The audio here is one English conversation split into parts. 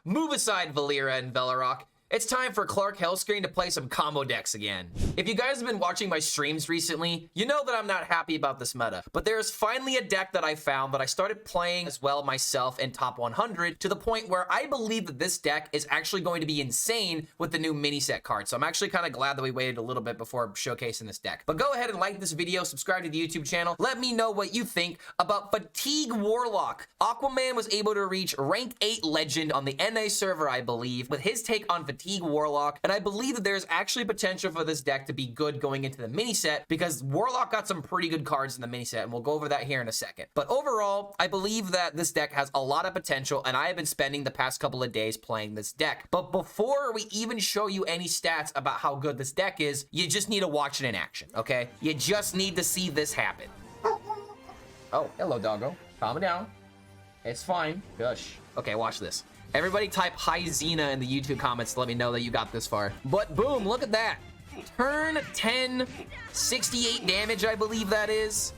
Move aside Valera and Velarok. It's time for Clark HELLSCREAM to play some combo decks again. If you guys have been watching my streams recently, you know that I'm not happy about this meta, but there's finally a deck that I found that I started playing as well myself in top 100 to the point where I believe that this deck is actually going to be insane with the new mini set card. So I'm actually kind of glad that we waited a little bit before showcasing this deck. But go ahead and like this video, subscribe to the YouTube channel. Let me know what you think about Fatigue Warlock. Aquaman was able to reach rank 8 legend on the NA server, I believe, with his take on Fatigue Warlock, and I believe that there's actually potential for this deck to be good going into the mini set because Warlock got some pretty good cards in the mini set, and we'll go over that here in a second. But overall, I believe that this deck has a lot of potential, and I have been spending the past couple of days playing this deck. But before we even show you any stats about how good this deck is, you just need to watch it in action, okay? You just need to see this happen. Oh, hello, doggo. Calm down. It's fine. Gush. Okay, watch this. Everybody type hi Xena in the YouTube comments to let me know that you got this far. But boom, look at that. Turn 10, 68 damage, I believe that is.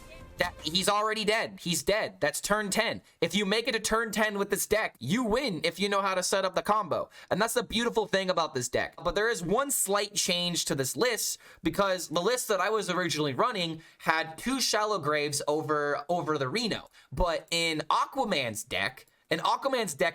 He's already dead. He's dead. That's turn 10. If you make it to turn 10 with this deck, you win if you know how to set up the combo. And that's the beautiful thing about this deck. But there is one slight change to this list because the list that I was originally running had 2 shallow graves over the Reno. But in Aquaman's deck,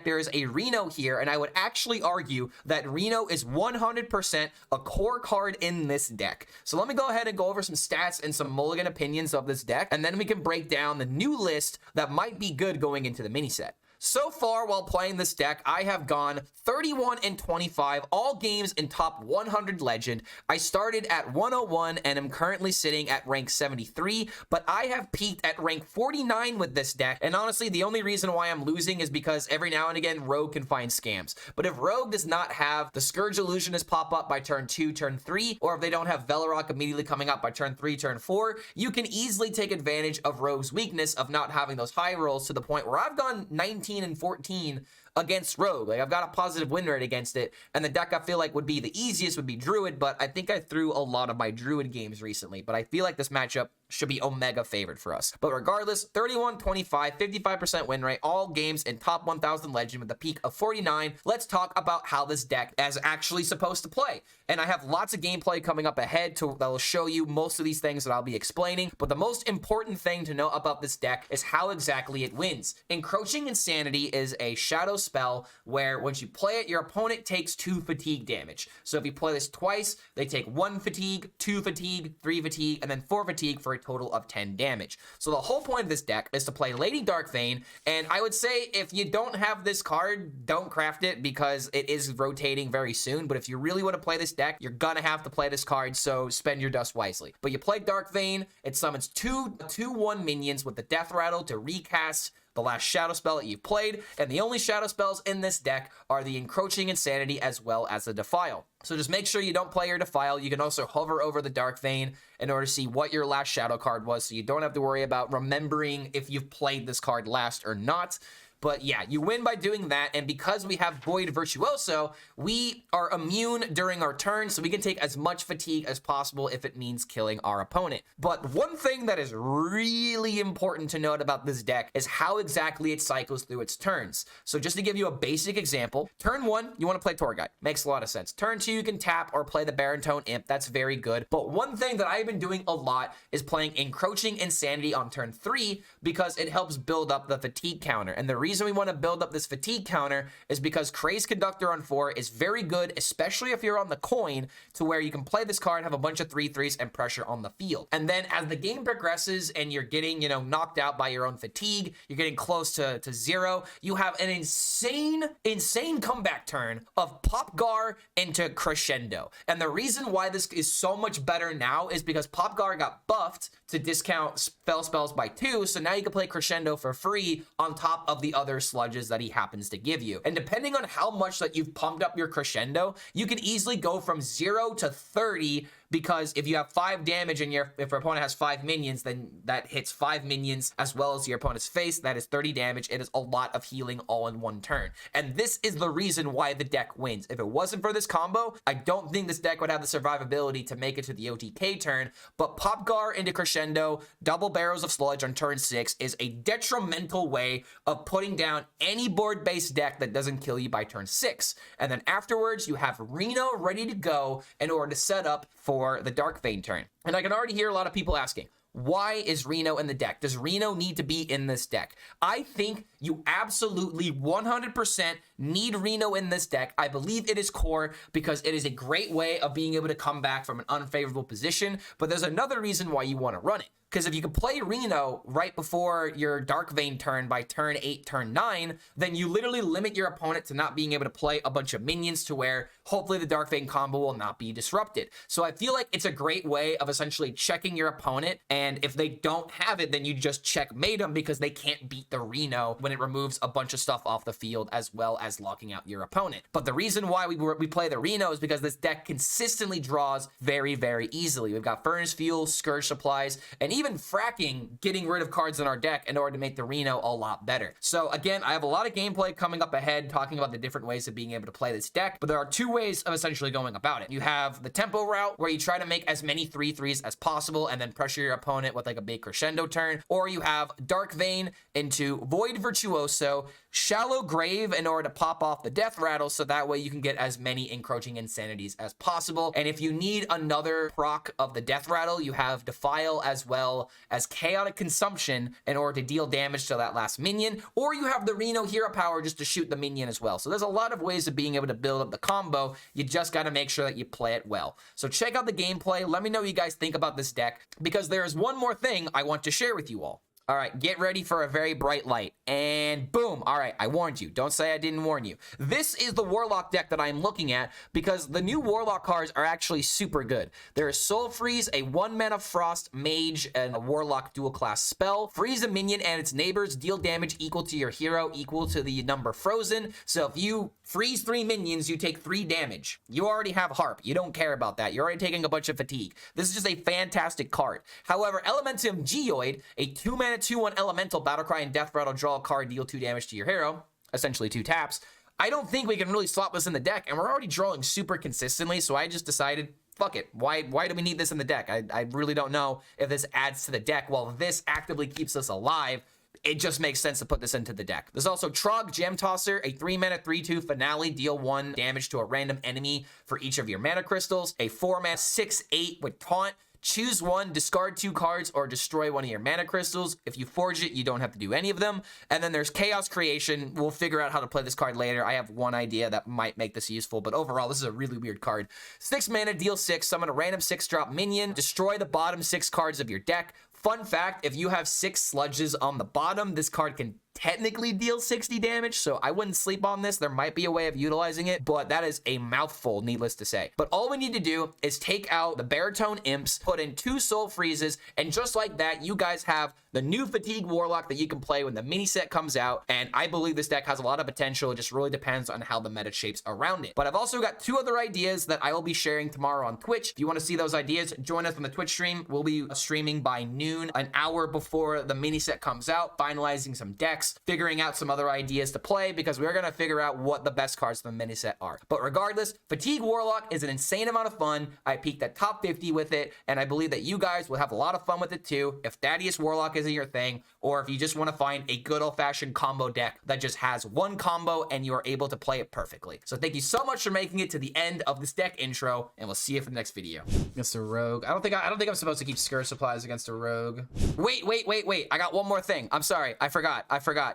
there is a Reno here, and I would actually argue that Reno is 100% a core card in this deck. So let me go ahead and go over some stats and some Mulligan opinions of this deck, and then we can break down the new list that might be good going into the mini set. So far, while playing this deck, I have gone 31 and 25, all games in top 100 legend. I started at 101 and am currently sitting at rank 73, but I have peaked at rank 49 with this deck. And honestly, the only reason why I'm losing is because every now and again, Rogue can find scams. But if Rogue does not have the Scourge Illusionist pop up by turn 2, turn 3, or if they don't have Velarok immediately coming up by turn 3, turn 4, you can easily take advantage of Rogue's weakness of not having those high rolls to the point where I've gone 19 and 14 against Rogue. Like, I've got a positive win rate against it, and the deck I feel like would be the easiest would be Druid, but I think I threw a lot of my Druid games recently, but I feel like this matchup should be Omega favored for us. But regardless, 31, 25, 55% win rate, all games in top 1000 legend with a peak of 49. Let's talk about how this deck is actually supposed to play. And I have lots of gameplay coming up ahead that will show you most of these things that I'll be explaining. But the most important thing to know about this deck is how exactly it wins. Encroaching Insanity is a shadow spell where once you play it, your opponent takes 2 fatigue damage. So if you play this twice, they take 1 fatigue, 2 fatigue, 3 fatigue, and then 4 fatigue for a total of 10 damage. So the whole point of this deck is to play Lady Darkvein, and I would say if you don't have this card, don't craft it because it is rotating very soon. But if you really want to play this deck, you're gonna have to play this card, so spend your dust wisely. But you play Darkvein, it summons 2/1 minions with the Death Rattle to recast the last shadow spell that you've played, and the only shadow spells in this deck are the Encroaching Insanity as well as the Defile. So just make sure you don't play your Defile. You can also hover over the Darkvein in order to see what your last shadow card was, so you don't have to worry about remembering if you've played this card last or not. But yeah, you win by doing that, and because we have Void Virtuoso, we are immune during our turn, so we can take as much fatigue as possible if it means killing our opponent. But one thing that is really important to note about this deck is how exactly it cycles through its turns. So just to give you a basic example, turn 1, you want to play Torghite. Makes a lot of sense. Turn 2, you can tap or play the Baritone Imp. That's very good. But one thing that I've been doing a lot is playing Encroaching Insanity on turn 3 because it helps build up the fatigue counter. And the reason we want to build up this fatigue counter is because Crazed Conductor on 4 is very good, especially if you're on the coin, to where you can play this card, have a bunch of 3/3s and pressure on the field. And then as the game progresses and you're getting, knocked out by your own fatigue, you're getting close to 0, you have an insane comeback turn of Popgar into Crescendo. And the reason why this is so much better now is because Popgar got buffed to discount spells by 2, so now you can play Crescendo for free on top of the other sludges that he happens to give you. And depending on how much that you've pumped up your Crescendo, you can easily go from 0 to 30 because if you have 5 damage and if your opponent has 5 minions, then that hits 5 minions as well as your opponent's face. That is 30 damage. It is a lot of healing all in one turn. And this is the reason why the deck wins. If it wasn't for this combo, I don't think this deck would have the survivability to make it to the OTK turn, but Popgar into Crescendo, double Barrows of Sludge on turn 6 is a detrimental way of putting down any board-based deck that doesn't kill you by turn 6. And then afterwards, you have Reno ready to go in order to set up for the Dark Vein turn. And I can already hear a lot of people asking, why is Reno in the deck? Does Reno need to be in this deck? I think you absolutely 100% need Reno in this deck. I believe it is core because it is a great way of being able to come back from an unfavorable position. But there's another reason why you want to run it. Because if you can play Reno right before your Dark Vein turn by turn 8, turn 9, then you literally limit your opponent to not being able to play a bunch of minions to where hopefully the Dark Vein combo will not be disrupted. So I feel like it's a great way of essentially checking your opponent, and if they don't have it, then you just checkmate them because they can't beat the Reno when it removes a bunch of stuff off the field as well as locking out your opponent. But the reason why we play the Reno is because this deck consistently draws very, very easily. We've got Furnace Fuel, Scourge Supplies, and even fracking, getting rid of cards in our deck in order to make the Reno a lot better. So again, I have a lot of gameplay coming up ahead talking about the different ways of being able to play this deck, but there are 2 ways of essentially going about it. You have the tempo route where you try to make as many 3/3s as possible and then pressure your opponent with like a big crescendo turn, or you have Dark Vein into Void Virtuoso, Shallow Grave in order to pop off the Death Rattle, so that way you can get as many encroaching insanities as possible. And if you need another proc of the Death Rattle, you have Defile as well as Chaotic Consumption in order to deal damage to that last minion, or you have the Reno Hero Power just to shoot the minion as well. So there's a lot of ways of being able to build up the combo. You just got to make sure that you play it well. So check out the gameplay. Let me know what you guys think about this deck, because there is one more thing I want to share with you all. All right, get ready for a very bright light. And boom. All right, I warned you. Don't say I didn't warn you. This is the Warlock deck that I'm looking at because the new Warlock cards are actually super good. There is Soul Freeze, a 1-mana Frost Mage, and a Warlock dual class spell. Freeze a minion and its neighbors, deal damage equal to your hero, equal to the number frozen. So if you freeze 3 minions, you take 3 damage. You already have Harp. You don't care about that. You're already taking a bunch of fatigue. This is just a fantastic card. However, Elementium Geoid, a 2-mana 2/1 elemental, Battlecry and Death Rattle, draw a card, deal 2 damage to your hero, essentially 2 taps. I don't think we can really slot this in the deck, and we're already drawing super consistently, so I just decided, fuck it. Why do we need this in the deck? I really don't know if this adds to the deck. While this actively keeps us alive, it just makes sense to put this into the deck. There's also Trog Gem Tosser, a 3-mana 3/2 finale, deal 1 damage to a random enemy for each of your mana crystals, a 4-mana 6/8 with Taunt. Choose 1, discard 2 cards, or destroy 1 of your mana crystals. If you forge it, you don't have to do any of them. And then there's Chaos Creation. We'll figure out how to play this card later. I have one idea that might make this useful, but overall, this is a really weird card. 6 mana, deal 6, summon a random 6-drop minion, destroy the bottom 6 cards of your deck. Fun fact, if you have 6 sludges on the bottom, this card can technically deal 60 damage, so I wouldn't sleep on this. There might be a way of utilizing it, but that is a mouthful, needless to say. But all we need to do is take out the Baritone Imps, put in 2 Soul Freezes, and just like that, you guys have the new Fatigue Warlock that you can play when the mini set comes out, and I believe this deck has a lot of potential. It just really depends on how the meta shapes around it. But I've also got 2 other ideas that I will be sharing tomorrow on Twitch. If you want to see those ideas, join us on the Twitch stream. We'll be streaming by noon, an hour before the mini set comes out, finalizing some decks, figuring out some other ideas to play, because we're going to figure out what the best cards from the mini set are. But regardless, Fatigue Warlock is an insane amount of fun. I peaked at top 50 with it, and I believe that you guys will have a lot of fun with it too. If Thaddeus Warlock isn't your thing, or if you just want to find a good old-fashioned combo deck that just has one combo and you are able to play it perfectly. So thank you so much for making it to the end of this deck intro, and we'll see you for the next video. Against a rogue. I don't think I'm supposed to keep Scourge Supplies against a rogue. Wait. I got one more thing. I'm sorry. I forgot.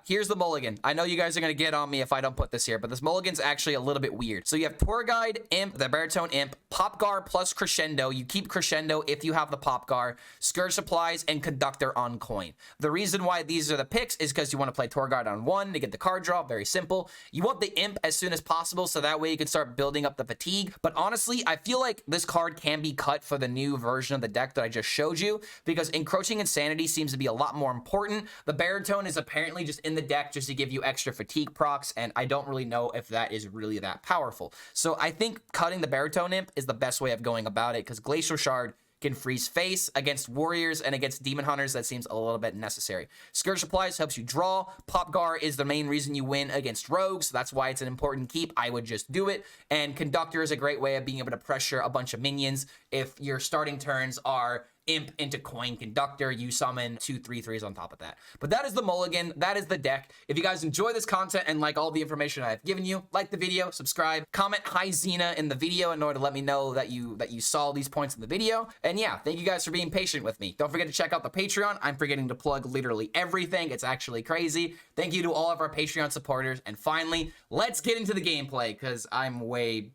Here's the mulligan. I know you guys are going to get on me if I don't put this here, but this mulligan's actually a little bit weird. So you have Tour Guide, Imp, the Baritone Imp, Popgar plus Crescendo. You keep Crescendo if you have the Popgar, Scourge Supplies, and Conductor on coin. The reason why these are the picks is because you want to play Tour Guide on 1 to get the card draw. Very simple. You want the Imp as soon as possible, so that way you can start building up the fatigue. But honestly, I feel like this card can be cut for the new version of the deck that I just showed you, because Encroaching Insanity seems to be a lot more important. The Baritone is apparently just in the deck just to give you extra fatigue procs, and I don't really know if that is really that powerful. So I think cutting the Baritone Imp is the best way of going about it, because Glacial Shard can freeze face against warriors, and against demon hunters that seems a little bit necessary. Scourge Supplies helps you draw. Popgar is the main reason you win against rogues, so that's why it's an important keep. I would just do it. And Conductor is a great way of being able to pressure a bunch of minions. If your starting turns are Imp into Coin Conductor, you summon 2 3/3s on top of that. But that is the mulligan. That is the deck. If you guys enjoy this content and like all the information I've given you, like the video, subscribe, comment hi Xena in the video in order to let me know that you saw these points in the video. And yeah, thank you guys for being patient with me. Don't forget to check out the Patreon. I'm forgetting to plug literally everything. It's actually crazy. Thank you to all of our Patreon supporters. And finally, let's get into the gameplay, because I'm way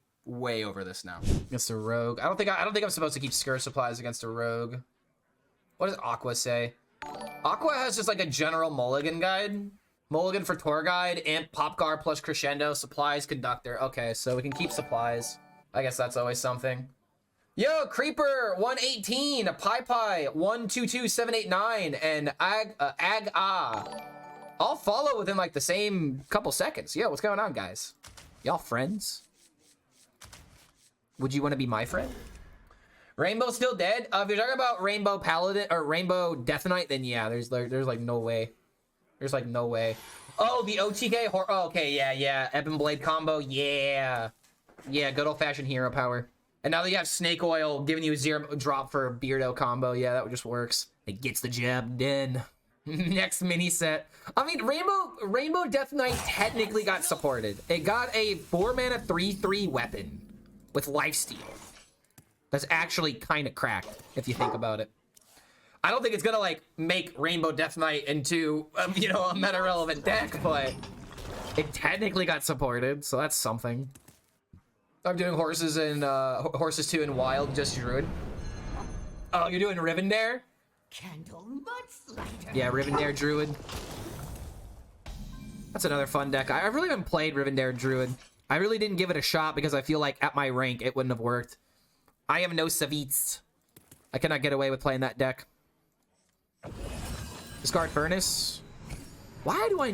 over this now. Against a rogue. I don't think I'm supposed to keep Scourge Supplies against a rogue. What does Aqua say? Aqua has just like a general mulligan guide. Mulligan for tour guide, Imp, Popgar plus Crescendo, Supplies, Conductor. Okay, so we can keep Supplies. I guess that's always something. Yo, Creeper 118, Pie 122789, and Ag all follow within like the same couple seconds. Yo, what's going on, guys? Y'all friends? Would you want to be my friend? Rainbow still dead? If you're talking about Rainbow Paladin or Rainbow Death Knight, then yeah, there's like no way. There's like no way. Oh, the OTK oh, okay, yeah. Ebon Blade combo, yeah. Yeah, good old-fashioned hero power. And now that you have Snake Oil giving you a 0 drop for a Beardo combo, yeah, that just works. It gets the job done. Next mini set. I mean, Rainbow Death Knight technically got supported. It got a 4-mana 3/3 weapon with lifesteal. That's actually kind of cracked, if you think about it. I don't think it's gonna, like, make Rainbow Death Knight into, you know, a meta-relevant deck, but it technically got supported, so that's something. I'm doing Horses 2 in Wild, just Druid. Oh, you're doing Rivendare? Yeah, Rivendare Druid. That's another fun deck. I really haven't played Rivendare Druid. I really didn't give it a shot because I feel like at my rank it wouldn't have worked. I am no Savits. I cannot get away with playing that deck. Discard Furnace. Why do I...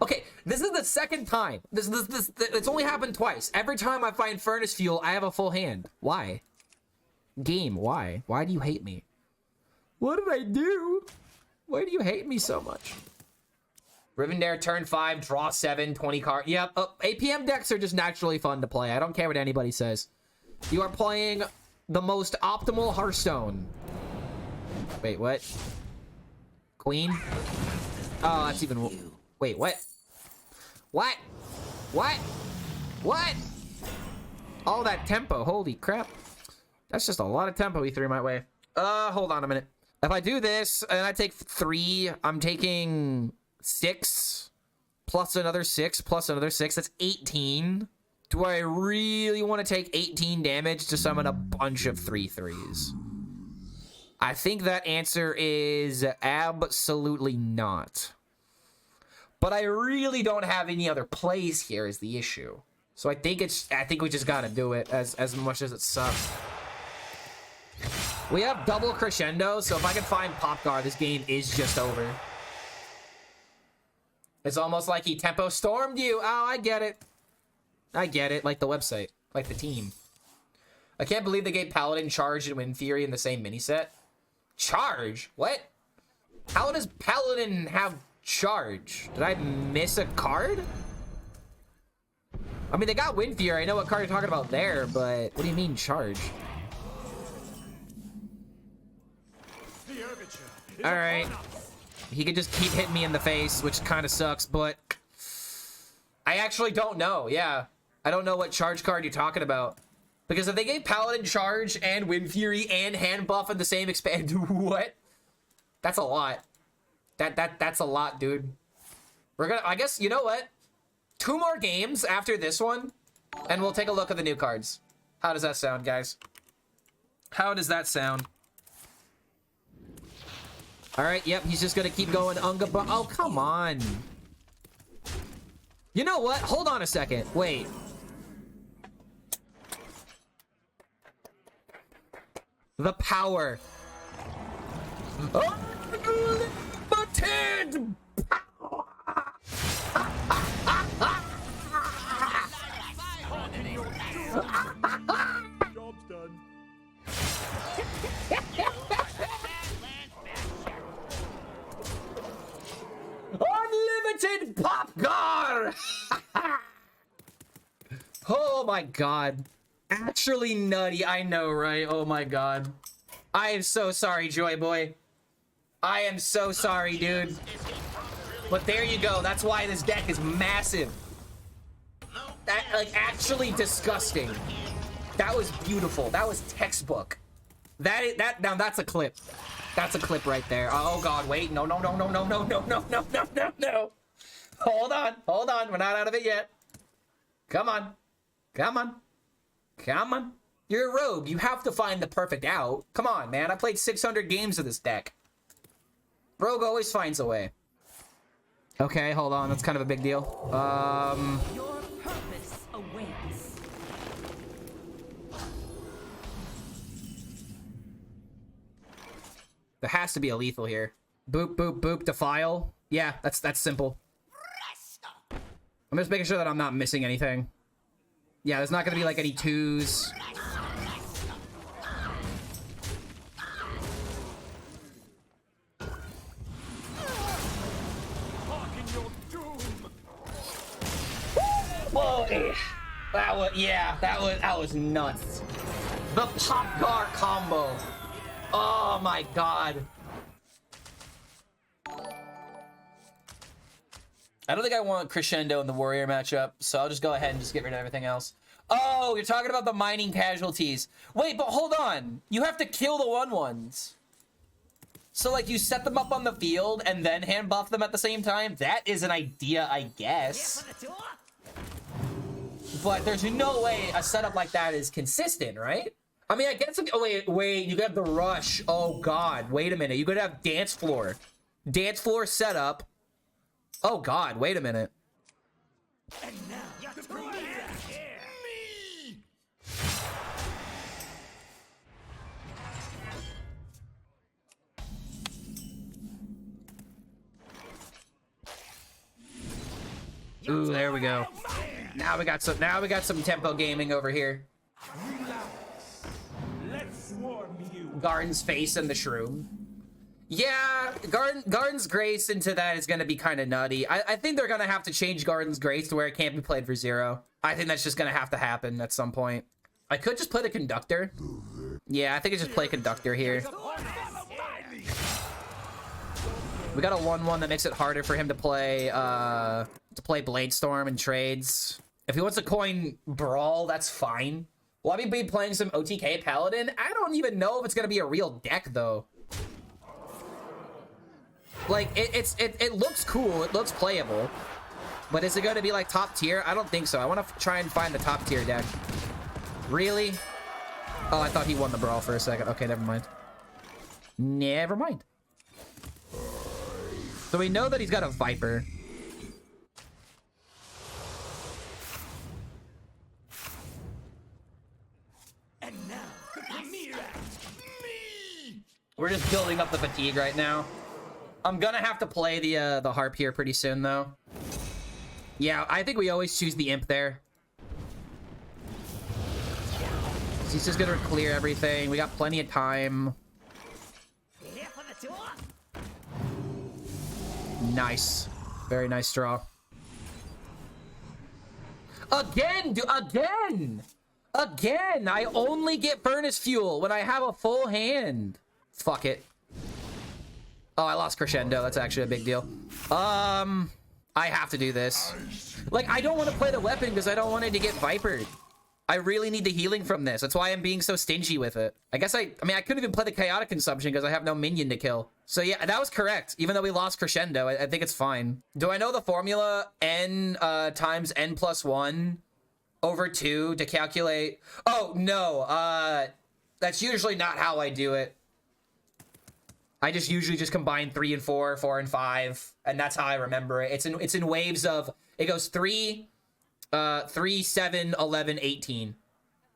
Okay, this is the second time. It's only happened twice. Every time I find Furnace Fuel, I have a full hand. Why? Game, why? Why do you hate me? What did I do? Why do you hate me so much? Rivendare, turn 5, draw 7, 20 cards. Yep, APM decks are just naturally fun to play. I don't care what anybody says. You are playing the most optimal Hearthstone. Wait, what? Queen? Oh, that's even... Wait, what? What? What? What? All that tempo, holy crap. That's just a lot of tempo he threw my way. Hold on a minute. If I do this, and I take 3, I'm taking 6, plus another 6, plus another 6, that's 18. Do I really want to take 18 damage to summon a bunch of 3/3s? I think that answer is absolutely not. But I really don't have any other plays here is the issue. So I think we just gotta do it as much as it sucks. We have double Crescendo, so if I can find Popgar, this game is just over. It's almost like he tempo stormed you. Oh, I get it. I get it, like the website, like the team. I can't believe they gave Paladin Charge and Wind Fury in the same mini set. Charge? What? How does Paladin have Charge? Did I miss a card? I mean, they got Wind Fury. I know what card you're talking about there, but what do you mean Charge? All right. He could just keep hitting me in the face, which kind of sucks, but I actually don't know. Yeah. I don't know what charge card you're talking about. Because if they gave Paladin Charge and Wind Fury and Hand Buff in the same expand, what? That's a lot. That's a lot, dude. We're gonna, I guess, you know what? 2 more games after this one, and we'll take a look at the new cards. How does that sound, guys? How does that sound? All right, yep, he's just gonna keep going. Oh, come on. You know what? Hold on a second. Wait. The power. Oh, limited power. Job's done. Unlimited popcorn! Oh my god. Actually nutty, I know, right? Oh my god. I am so sorry, Joy Boy. I am so sorry, dude. But there you go. That's why this deck is massive. Like, actually disgusting. That was beautiful. That was textbook. Now that's a clip. That's a clip right there. Oh god, wait. No. Hold on. We're not out of it yet. Come on. You're a rogue. You have to find the perfect out. Come on, man. I played 600 games of this deck. Rogue always finds a way. Okay, hold on. That's kind of a big deal. Your purpose awaits. There has to be a lethal here. Boop, defile. Yeah, that's simple. I'm just making sure that I'm not missing anything. Yeah, there's not gonna be like any twos. Whoa, that was nuts. The pop guard combo. Oh my god. I don't think I want Crescendo in the Warrior matchup, so I'll just go ahead and just get rid of everything else. Oh, you're talking about the mining casualties. Wait, but hold on. You have to kill the 1/1s. So, like, you set them up on the field and then hand buff them at the same time? That is an idea, I guess. But there's no way a setup like that is consistent, right? I mean, I guess... Oh, wait. You got the rush. Oh, God. Wait a minute. You could have dance floor. Dance floor setup. Oh, God. Wait a minute. And now, me. Ooh, there we go. Now we got some tempo gaming over here. Let's swarm you. Garden's face and the shroom. Yeah, Garden's Grace into that is going to be kind of nutty. I think they're going to have to change Garden's Grace to where it can't be played for 0. I think that's just going to have to happen at some point. I could just play the Conductor. Yeah, I think it's just play Conductor here. We got a 1/1 that makes it harder for him to play Bladestorm and trades. If he wants to coin Brawl, that's fine. Will I be playing some OTK Paladin? I don't even know if it's going to be a real deck, though. Like, it looks cool. It looks playable. But is it going to be, like, top tier? I don't think so. I want to try and find the top tier deck. Really? Oh, I thought he won the Brawl for a second. Okay, never mind. Never mind. So we know that he's got a Viper. And now, me. We're just building up the fatigue right now. I'm gonna have to play the harp here pretty soon, though. Yeah, I think we always choose the imp there. He's just gonna clear everything. We got plenty of time. Nice. Very nice draw. Again, Again! I only get Furnace Fuel when I have a full hand. Fuck it. Oh, I lost Crescendo. That's actually a big deal. I have to do this. Like, I don't want to play the weapon because I don't want it to get Vipered. I really need the healing from this. That's why I'm being so stingy with it. I guess I mean, I couldn't even play the Chaotic Consumption because I have no minion to kill. So yeah, that was correct. Even though we lost Crescendo, I think it's fine. Do I know the formula n times n+1 over 2 to calculate? Oh, no. That's usually not how I do it. I just usually just combine 3 and 4, 4 and 5, and that's how I remember it. It's in waves of, it goes 3, 7, 11, 18.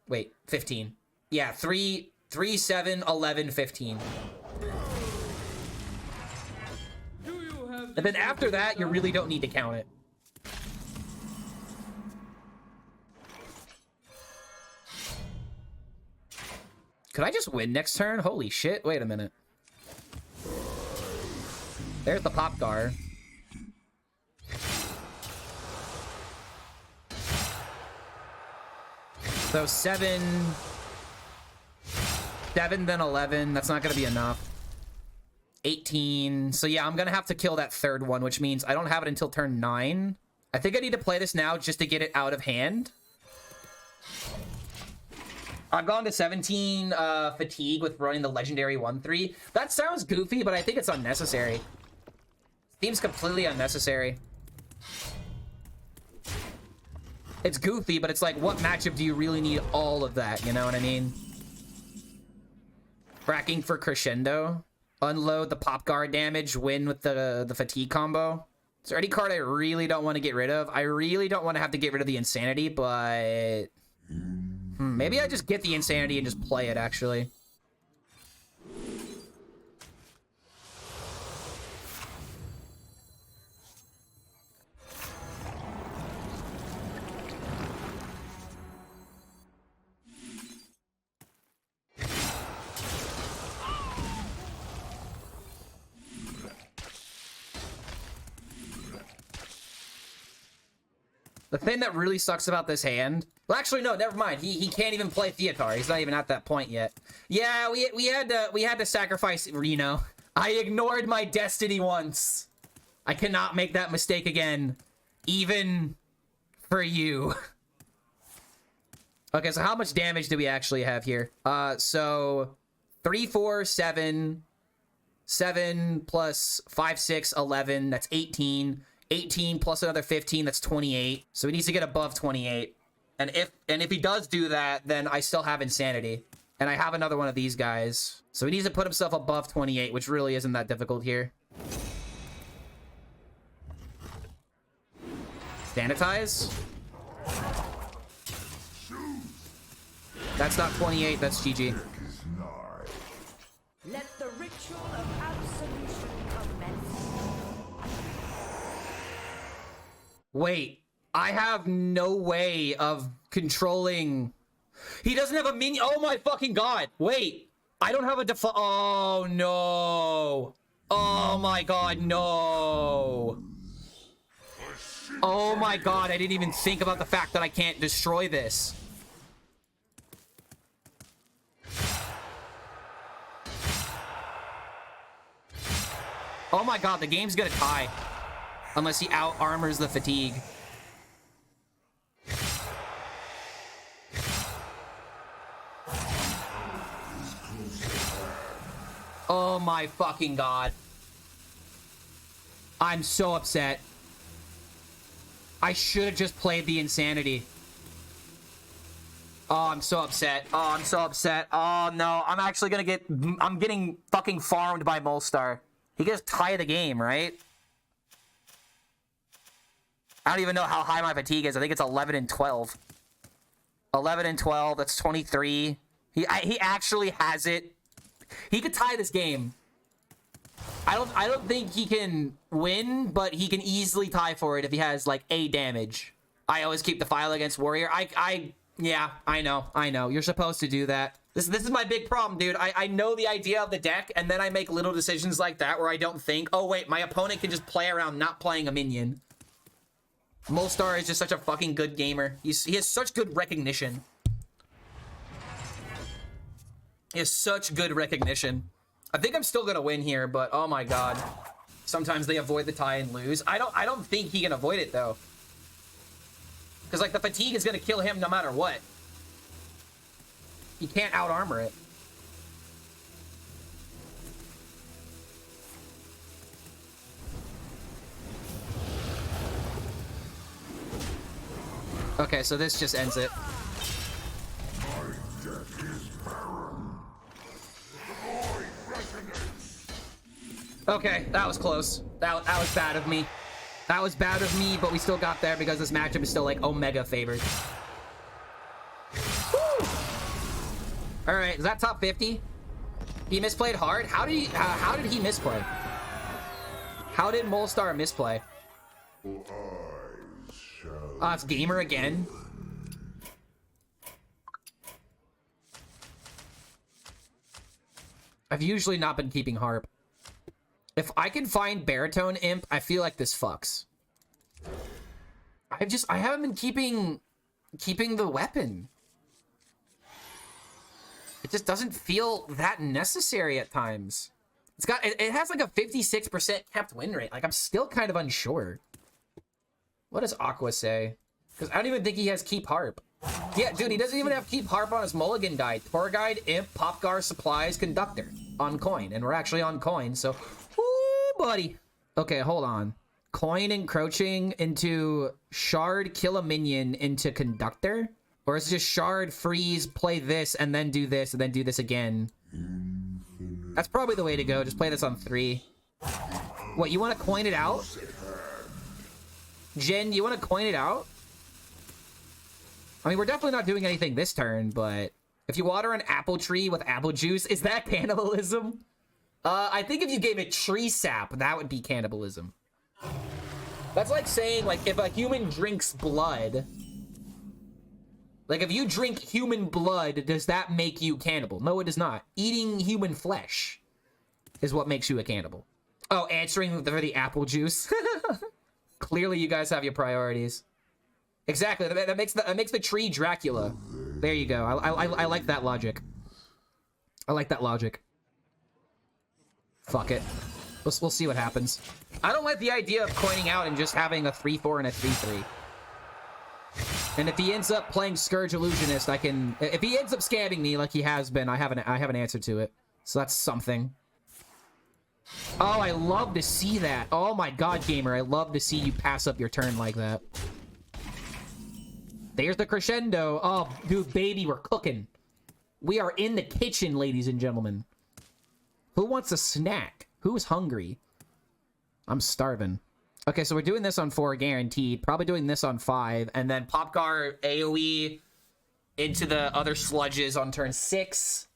Wait, 15. Yeah, 3, 7, 11, 15. And then after that, you really don't need to count it. Could I just win next turn? Holy shit. Wait a minute. There's the pop guard. So 7, then 11. That's not going to be enough. 18. So yeah, I'm going to have to kill that third one, which means I don't have it until turn 9. I think I need to play this now just to get it out of hand. I've gone to 17 fatigue with running the legendary 1-3. That sounds goofy, but I think it's unnecessary. Seems completely unnecessary. It's goofy, but it's like, what matchup do you really need all of that? You know what I mean? Fracking for crescendo. Unload the pop guard damage. Win with the fatigue combo. Is there any card I really don't want to get rid of? I really don't want to have to get rid of the insanity, but... maybe I just get the insanity and just play it, actually. The thing that really sucks about this hand... Well, actually, no, never mind. He can't even play Theatar. He's not even at that point yet. Yeah, we had to sacrifice Reno. I ignored my destiny once. I cannot make that mistake again. Even for you. Okay, so how much damage do we actually have here? So 3, 4, 7. 7 plus 5, 6, 11. That's 18. 18 plus another 15, that's 28. So he needs to get above 28. And if he does do that, then I still have insanity. And I have another one of these guys. So he needs to put himself above 28, which really isn't that difficult here. Sanitize. That's not 28, that's GG. Let the ritual of absolution commence. Wait, I have no way of controlling... He doesn't have a minion. Oh my fucking god. Wait, I don't have a default. Oh no. Oh my god, no. Oh my god, I didn't even think about the fact that I can't destroy this. Oh my god, the game's gonna tie. Unless he out-armors the fatigue. Oh my fucking god. I'm so upset. I should have just played the insanity. Oh, I'm so upset. Oh, I'm so upset. Oh no, I'm actually gonna get... I'm getting fucking farmed by Molstar. He gets tie the game, right? I don't even know how high my fatigue is. I think it's 11 and 12. 11 and 12, that's 23. He actually has it. He could tie this game. I don't think he can win, but he can easily tie for it if he has like a damage. I always keep the file against warrior. Yeah, I know. You're supposed to do that. This is my big problem, dude. I know the idea of the deck, and then I make little decisions like that where I don't think, oh wait, my opponent can just play around not playing a minion. Molstar is just such a fucking good gamer. He has such good recognition. He has such good recognition. I think I'm still gonna win here, but oh my god. Sometimes they avoid the tie and lose. I don't think he can avoid it though. Because like the fatigue is gonna kill him no matter what. He can't out-armor it. Okay, so this just ends it. Okay, that was close. That was bad of me. That was bad of me, but we still got there because this matchup is still like Omega favored. All right, is that top 50? He misplayed hard. How did he misplay? How did Molstar misplay? It's gamer again. I've usually not been keeping harp. If I can find baritone imp, I feel like this fucks. I haven't been keeping the weapon. It just doesn't feel that necessary at times. It has like a 56% kept win rate. Like, I'm still kind of unsure. What does Aqua say? Because I don't even think he has keep harp. Yeah, dude, he doesn't even have keep harp on his Mulligan guide. Tour guide, imp, Popgar, supplies, conductor. On coin. And we're actually on coin, so... Ooh, buddy. Okay, hold on. Coin encroaching into shard, kill a minion into conductor? Or is it just shard, freeze, play this, and then do this, and then do this again? That's probably the way to go. Just play this on 3. What, you want to coin it out? Jen, you want to coin it out? I mean, we're definitely not doing anything this turn, but... If you water an apple tree with apple juice, is that cannibalism? I think if you gave it tree sap, that would be cannibalism. That's like saying, like, if a human drinks blood... Like, if you drink human blood, does that make you cannibal? No, it does not. Eating human flesh is what makes you a cannibal. Oh, answering for the apple juice. Clearly, you guys have your priorities. Exactly. That makes the tree Dracula. There you go. I like that logic. I like that logic. Fuck it. We'll see what happens. I don't like the idea of coining out and just having a 3-4 and a 3-3. And if he ends up playing Scourge Illusionist, I can... If he ends up scamming me like he has been, I have an answer to it. So that's something. Oh, I love to see that. Oh my god, gamer. I love to see you pass up your turn like that. There's the crescendo. Oh, dude, baby, we're cooking. We are in the kitchen, ladies and gentlemen. Who wants a snack? Who's hungry? I'm starving. Okay, so we're doing this on 4 guaranteed. Probably doing this on 5. And then Popgar AoE into the other sludges on turn 6.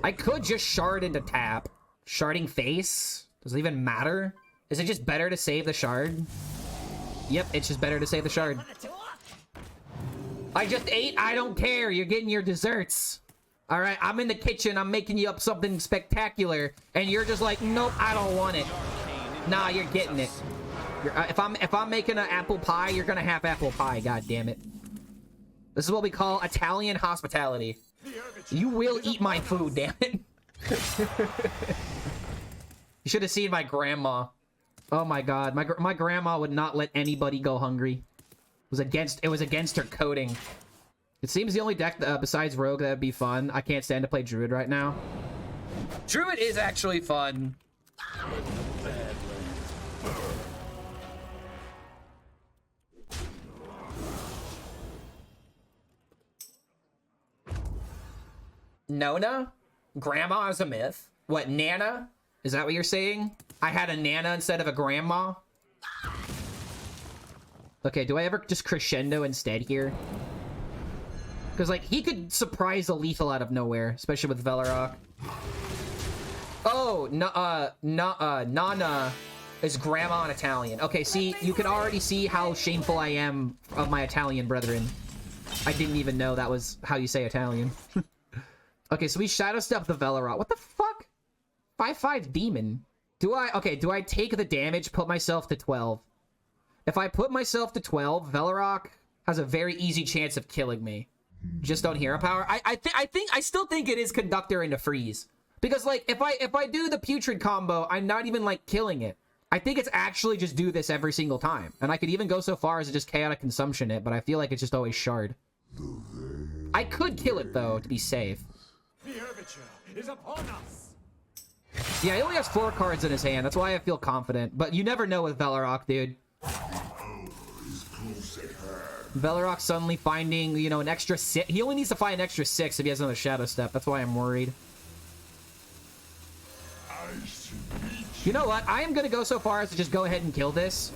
I could just shard into tap. Sharding face? Does it even matter? Is it just better to save the shard? Yep, it's just better to save the shard. I just ate. I don't care. You're getting your desserts. All right, I'm in the kitchen. I'm making you up something spectacular. And you're just like, nope, I don't want it. Nah, you're getting it. If I'm making an apple pie, you're gonna have apple pie. God damn it. This is what we call Italian hospitality. You will eat my food, damn it. You should have seen my grandma. Oh my god, my grandma would not let anybody go hungry. It was against her coding. It seems the only deck besides Rogue that would be fun. I can't stand to play Druid right now. Druid is actually fun. Nona? Grandma is a myth. What, Nana? Is that what you're saying? I had a Nana instead of a grandma? Okay, do I ever just crescendo instead here? Because, like, he could surprise a lethal out of nowhere, especially with Velarok. Oh, Nana is grandma in Italian. Okay, see, you can already see how shameful I am of my Italian brethren. I didn't even know that was how you say Italian. Okay, so we Shadow Step the Velarok. What the fuck? 5/5 demon. Do I take the damage, put myself to 12? If I put myself to 12, Velarok has a very easy chance of killing me. Just don't hero power. I still think it is conductor into freeze. Because, like, if I do the putrid combo, I'm not even, like, killing it. I think it's actually just do this every single time. And I could even go so far as to just chaotic consumption it, but I feel like it's just always shard. I could kill it, though, to be safe. The Herbiture is upon us. Yeah, he only has 4 cards in his hand. That's why I feel confident. But you never know with Velarok, dude. Velarok suddenly finding, you know, an extra 6. He only needs to find an extra 6 if he has another Shadow Step. That's why I'm worried. You know what? I am going to go so far as to just go ahead and kill this.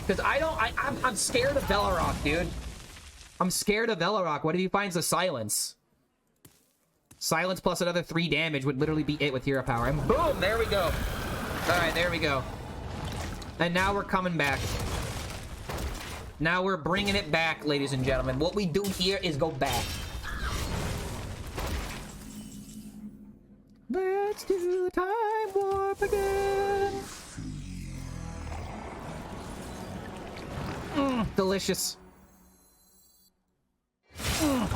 Because I'm scared of Velarok, dude. I'm scared of Velarok. What if he finds a silence? Silence plus another 3 damage would literally be it with hero power. And boom, there we go. All right, there we go. And now we're coming back. Now we're bringing it back, ladies and gentlemen. What we do here is go back. Let's do time warp again. Delicious.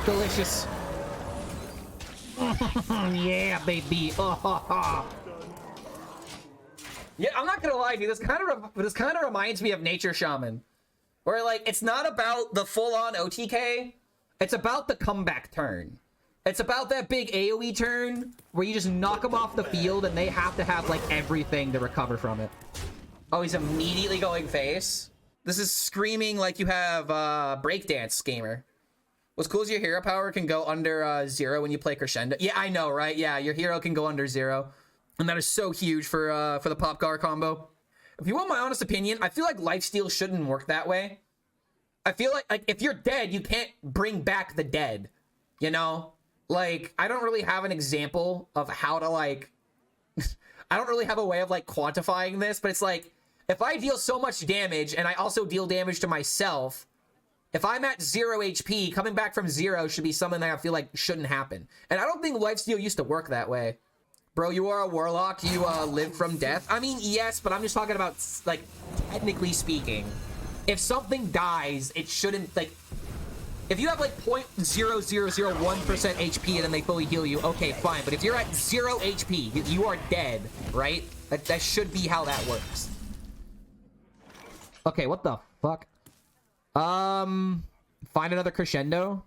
Delicious. Yeah, baby. Yeah, I'm not gonna lie, dude. This kind of reminds me of Nature Shaman, where like it's not about the full-on OTK. It's about the comeback turn. It's about that big AoE turn where you just knock them off the field and they have to have like everything to recover from it. Oh, he's immediately going face. This is screaming like you have breakdance gamer. What's cool is your hero power can go under 0 when you play crescendo. Yeah, I know, right? Yeah, your hero can go under 0. And that is so huge for the Popgar combo. If you want my honest opinion, I feel like lifesteal shouldn't work that way. I feel like if you're dead, you can't bring back the dead. You know? Like, I don't really have an example of how to, like... I don't really have a way of, like, quantifying this, but it's like, if I deal so much damage, and I also deal damage to myself, if I'm at 0 HP, coming back from 0 should be something that I feel like shouldn't happen. And I don't think lifesteal used to work that way. Bro, you are a warlock, you live from death. I mean, yes, but I'm just talking about, like, technically speaking. If something dies, it shouldn't, like... If you have, like, 0.0001% HP and then they fully heal you, okay, fine. But if you're at 0 HP, you are dead, right? That should be how that works. Okay, what the fuck? Find another crescendo.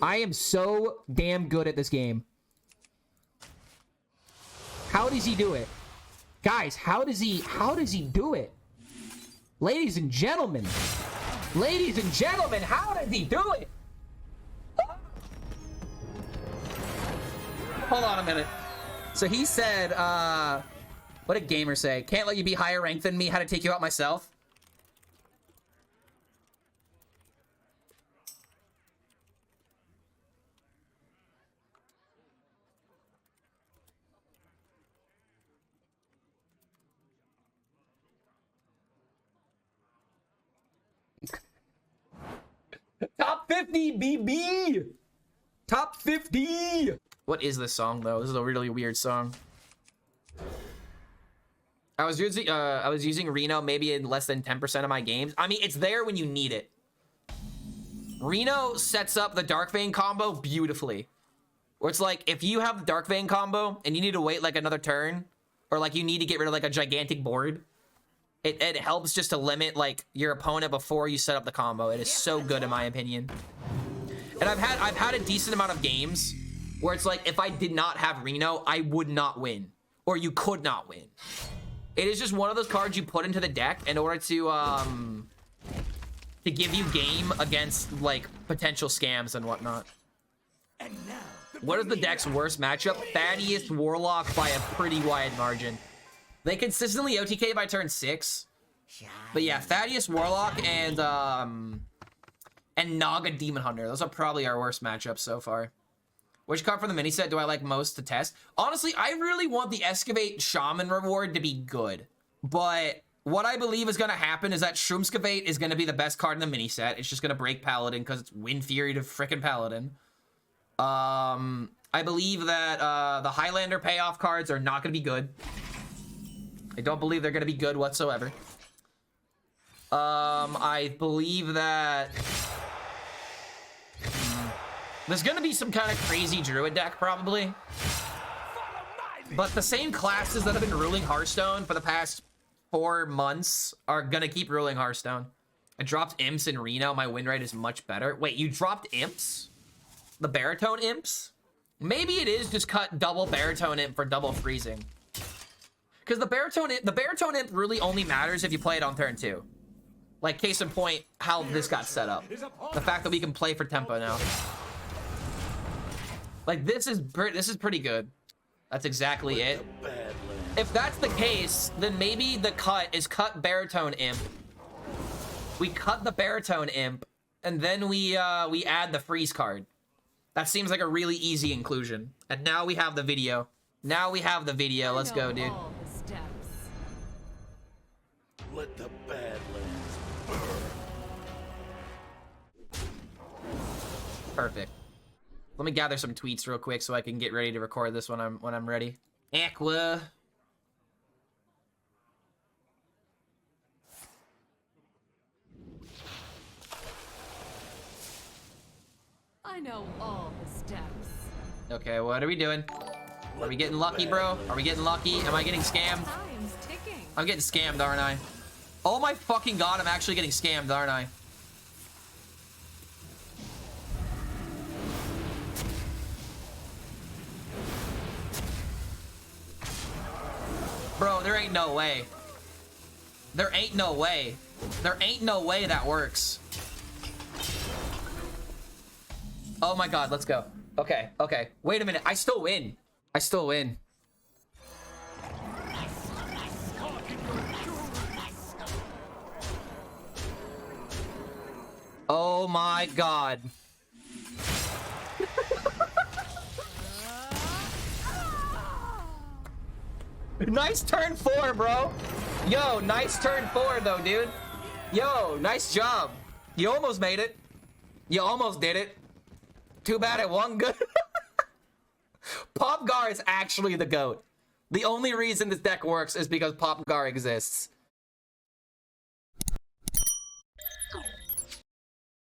I am so damn good at this game. How does he do it? Guys, how does he do it? Ladies and gentlemen. Ladies and gentlemen, how does he do it? Hold on a minute. So he said, what did Gamer say? Can't let you be higher ranked than me. How to take you out myself? Top 50, BB! Top 50! What is this song, though? This is a really weird song. I was using Reno maybe in less than 10% of my games. I mean, it's there when you need it. Reno sets up the Dark Vein combo beautifully. Where it's like, if you have the Dark Vein combo and you need to wait like another turn, or like you need to get rid of like a gigantic board, it helps just to limit like your opponent before you set up the combo. It is so good in my opinion. And I've had a decent amount of games where it's like, if I did not have Reno, I would not win, or you could not win. It is just one of those cards you put into the deck in order to give you game against like potential scams and whatnot. What is the deck's worst matchup? Thaddeus Warlock by a pretty wide margin. They consistently OTK by turn 6. But yeah, Thaddeus Warlock and Naga Demon Hunter. Those are probably our worst matchups so far. Which card from the mini set do I like most to test? Honestly, I really want the Excavate Shaman reward to be good. But what I believe is going to happen is that Shroomskavate is going to be the best card in the mini set. It's just going to break Paladin because it's Wind Fury to frickin' Paladin. I believe that the Highlander payoff cards are not going to be good. I don't believe they're going to be good whatsoever. I believe that there's going to be some kind of crazy Druid deck, probably. But the same classes that have been ruling Hearthstone for the past 4 months are going to keep ruling Hearthstone. I dropped Imps in Reno. My win rate is much better. Wait, you dropped Imps? The Baritone Imps? Maybe it is just cut double Baritone Imp for double freezing. Because the Baritone Imp really only matters if you play it on turn 2. Like, case in point, how this got set up. The fact that we can play for tempo now. Like, this is pretty good. That's exactly it. If that's the case, then maybe the cut is cut Baritone Imp. We cut the Baritone Imp, and then we add the freeze card. That seems like a really easy inclusion. And now we have the video. Now we have the video. Let's go, dude. Let the Badlands burn. Perfect. Let me gather some tweets real quick so I can get ready to record this when I'm ready. Aqua. I know all the steps. Okay, what are we doing? Are we getting lucky, bro? Are we getting lucky? Am I getting scammed? Time's ticking. I'm getting scammed, aren't I? Oh my fucking god, I'm actually getting scammed, aren't I? Bro, there ain't no way. There ain't no way. There ain't no way that works. Oh my god, let's go. Okay, okay. Wait a minute, I still win. I still win. Oh my god. Nice turn 4, bro. Yo, nice turn 4 though, dude. Yo, nice job. You almost made it. You almost did it. Too bad it won good. Popgar is actually the GOAT. The only reason this deck works is because Popgar exists.